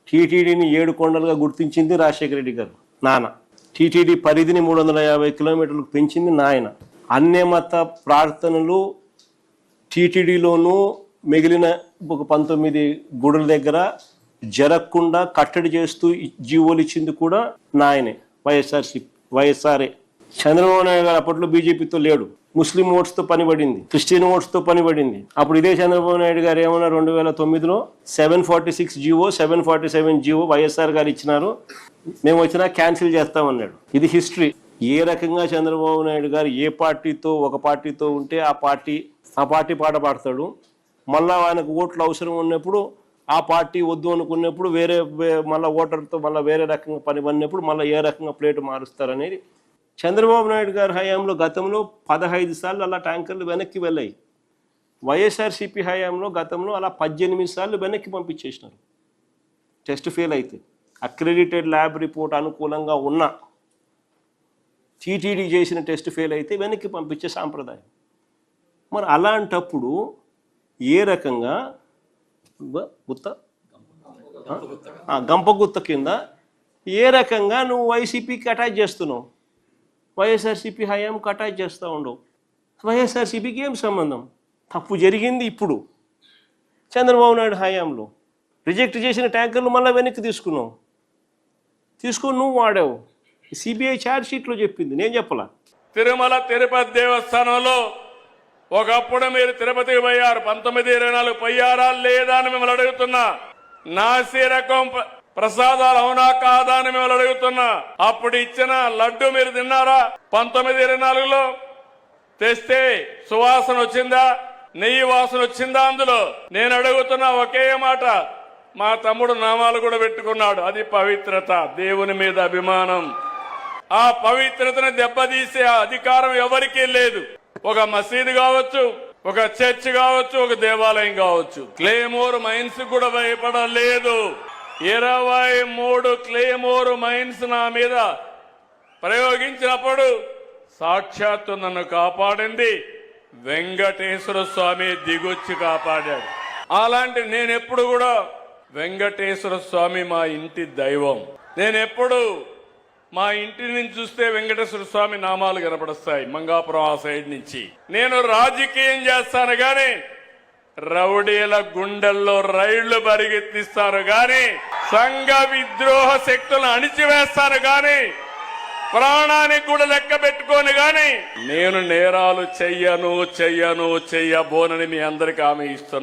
టీటీడీని 7 కొండలుగా గుర్తించింది రాజశేఖర రెడ్డి గారు నాన్న. టీటీడీ పరిధిని 350 కిలోమీటర్లకు పెంచింది నాయన. అన్యమత ప్రార్థనలు టీటీడీలోనూ మిగిలిన ఒక 19 గుడుల దగ్గర జరగకుండా కట్టడి చేస్తూ జీవోలు ఇచ్చింది కూడా నాయనే, వైఎస్ఆర్ఏ. చంద్రబాబు నాయుడు గారు అప్పట్లో బీజేపీతో లేడు, ముస్లిం ఓట్స్తో పనిపడింది, క్రిస్టియన్ ఓట్స్తో పనిపడింది. అప్పుడు ఇదే చంద్రబాబు నాయుడు గారు ఏమన్నా 2009లో 746 జీవో 747 జీవో వైఎస్ఆర్ గారు ఇచ్చినారు, మేము వచ్చినా క్యాన్సిల్ చేస్తామన్నాడు. ఇది హిస్టరీ. ఏ రకంగా చంద్రబాబు నాయుడు గారు ఏ పార్టీతో ఒక పార్టీతో ఉంటే ఆ పార్టీ పాట పాడతాడు, మళ్ళీ ఆయనకు ఓట్లు అవసరం ఉన్నప్పుడు ఆ పార్టీ వద్దు అనుకున్నప్పుడు మళ్ళీ ఓటర్తో మళ్ళీ వేరే రకంగా పని పడినప్పుడు మళ్ళీ ఏ రకంగా ప్లేట్ మారుస్తారనేది చంద్రబాబు నాయుడు గారి హయాంలో గతంలో 15 సార్లు అలా ట్యాంకర్లు వెనక్కి వెళ్ళాయి. వైఎస్ఆర్సీపీ హయాంలో గతంలో అలా 18 సార్లు వెనక్కి పంపించేసినారు టెస్ట్ ఫెయిల్ అయితే. అక్రెడిటెడ్ ల్యాబ్ రిపోర్ట్ అనుకూలంగా ఉన్న టీటీడీ చేసిన టెస్ట్ ఫెయిల్ అయితే వెనక్కి పంపించే సాంప్రదాయం. మరి అలాంటప్పుడు ఏ రకంగా గంపగుత్త కింద ఏ రకంగా నువ్వు వైసీపీకి అటాచ్ చేస్తున్నావు, వైఎస్ఆర్సీపీ హయాంకి అటాచ్ చేస్తూ ఉండవు. వైఎస్ఆర్సీపీకి ఏం సంబంధం? తప్పు జరిగింది ఇప్పుడు చంద్రబాబు నాయుడు హయాంలో. రిజెక్ట్ చేసిన ట్యాంకర్లు మళ్ళీ వెనక్కి తీసుకొని నువ్వు వాడావు. సిబిఐ ఛార్జ్ షీట్లో చెప్పింది, నేను చెప్పలా. తిరుమల తిరుపతి దేవస్థానంలో ఒకప్పుడు మీరు తిరుపతికి పోయారు, 1924 పోయారా లేదా అని మిమ్మల్ని అడుగుతున్నా. నాసి రకం ప్రసాదాలు అవునా కాదా అని మిమ్మల్ని అడుగుతున్నా. అప్పుడు ఇచ్చిన లడ్డు మీరు తిన్నారా? 1924లో తెస్తే సువాసన వచ్చిందా, నెయ్యి వాసన వచ్చిందా? అందులో నేను అడుగుతున్నా ఒకే మాట. మా తమ్ముడు నామాలు కూడా పెట్టుకున్నాడు, అది పవిత్రత, దేవుని మీద అభిమానం. ఆ పవిత్రతను దెబ్బతీసే అధికారం ఎవరికీ లేదు. ఒక మసీదు కావచ్చు, ఒక చర్చ్ కావచ్చు, ఒక దేవాలయం కావచ్చు. క్లేమోర్ మైన్స్ కూడా భయపడలేదు. 23 క్లేమోర్ మైన్స్ నా మీద ప్రయోగించినప్పుడు సాక్షాత్తు నన్ను కాపాడింది వెంకటేశ్వర స్వామి, దిగొచ్చి కాపాడాడు. అలాంటి నేనెప్పుడు కూడా వెంకటేశ్వర స్వామి మా ఇంటి దైవం. నేనెప్పుడు మా ఇంటి నుంచి చూస్తే వెంకటేశ్వర స్వామి నామాలు కనపడస్తాయి మంగాపురం ఆ సైడ్ నుంచి. నేను రాజకీయం చేస్తాను గాని రౌడీల గుండెల్లో రైళ్లు పరిగెత్తిస్తాను గాని సంఘ విద్రోహ శక్తులను అణిచివేస్తాను గాని ప్రాణానికి కూడా లెక్క పెట్టుకోను గాని నేను నేరాలు చెయ్యబోనని మీ అందరికీ హామీ ఇస్తున్నాను.